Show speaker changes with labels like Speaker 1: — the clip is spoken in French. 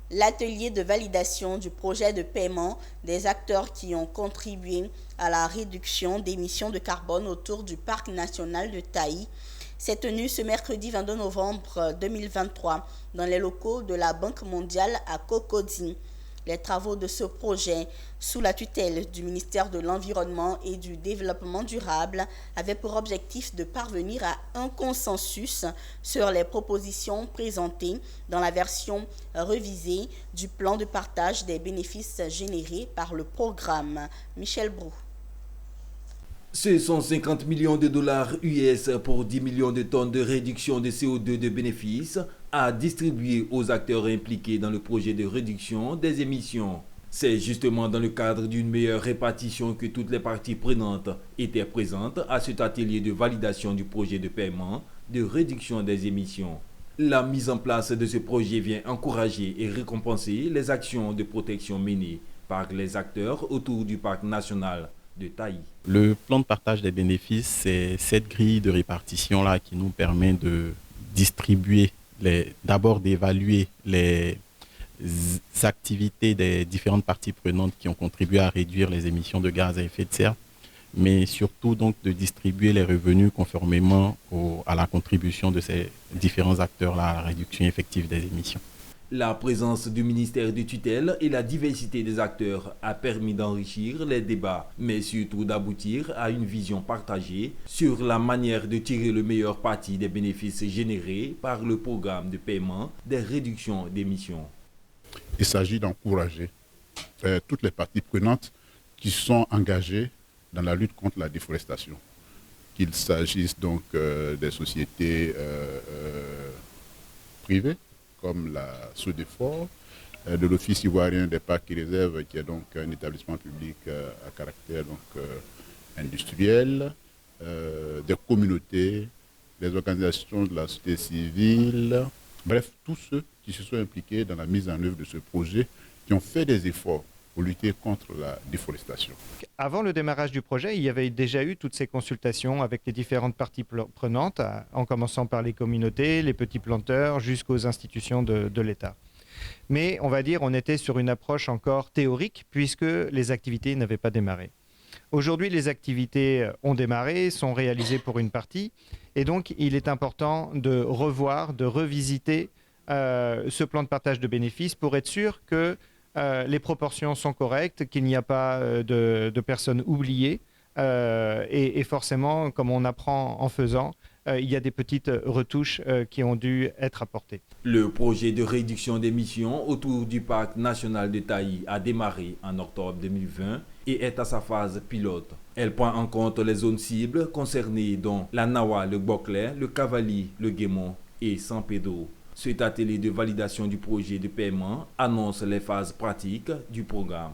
Speaker 1: L'atelier de validation du projet de paiement des acteurs qui ont contribué à la réduction d'émissions de carbone autour du parc national de Taï s'est tenu ce mercredi 22 novembre 2023 dans les locaux de la Banque mondiale à Cocody. Les travaux de ce projet, sous la tutelle du ministère de l'Environnement et du Développement durable, avaient pour objectif de parvenir à un consensus sur les propositions présentées dans la version révisée du plan de partage des bénéfices générés par le programme. Michel Brou.
Speaker 2: Ce sont 50 millions de dollars US pour 10 millions de tonnes de réduction de CO2 de bénéfices à distribuer aux acteurs impliqués dans le projet de réduction des émissions. C'est justement dans le cadre d'une meilleure répartition que toutes les parties prenantes étaient présentes à cet atelier de validation du projet de paiement de réduction des émissions. La mise en place de ce projet vient encourager et récompenser les actions de protection menées par les acteurs autour du parc national de Taï.
Speaker 3: Le plan de partage des bénéfices, c'est cette grille de répartition-là qui nous permet de distribuer, d'abord d'évaluer les activités des différentes parties prenantes qui ont contribué à réduire les émissions de gaz à effet de serre, mais surtout donc de distribuer les revenus conformément à la contribution de ces différents acteurs-là à la réduction effective des émissions.
Speaker 2: La présence du ministère de tutelle et la diversité des acteurs a permis d'enrichir les débats, mais surtout d'aboutir à une vision partagée sur la manière de tirer le meilleur parti des bénéfices générés par le programme de paiement des réductions d'émissions.
Speaker 4: Il s'agit d'encourager toutes les parties prenantes qui sont engagées dans la lutte contre la déforestation, qu'il s'agisse donc des sociétés privées, comme la SODEFOR, de l'Office ivoirien des parcs et réserves, qui est donc un établissement public à caractère industriel, des communautés, des organisations de la société civile, bref, tous ceux qui se sont impliqués dans la mise en œuvre de ce projet, qui ont fait des efforts pour lutter contre la déforestation.
Speaker 5: Avant le démarrage du projet, il y avait déjà eu toutes ces consultations avec les différentes parties prenantes, en commençant par les communautés, les petits planteurs, jusqu'aux institutions de l'État. Mais on va dire on était sur une approche encore théorique puisque les activités n'avaient pas démarré. Aujourd'hui, les activités ont démarré, sont réalisées pour une partie, et donc il est important de revoir, de revisiter ce plan de partage de bénéfices pour être sûr que les proportions sont correctes, qu'il n'y a pas de personnes oubliées. Et forcément, comme on apprend en faisant, il y a des petites retouches qui ont dû être apportées.
Speaker 2: Le projet de réduction d'émissions autour du parc national de Taï a démarré en octobre 2020 et est à sa phase pilote. Elle prend en compte les zones cibles concernées dont la Nawa, le Boclé, le Cavali, le Guémon et San Pedro. Cet atelier de validation du projet de paiement annonce les phases pratiques du programme.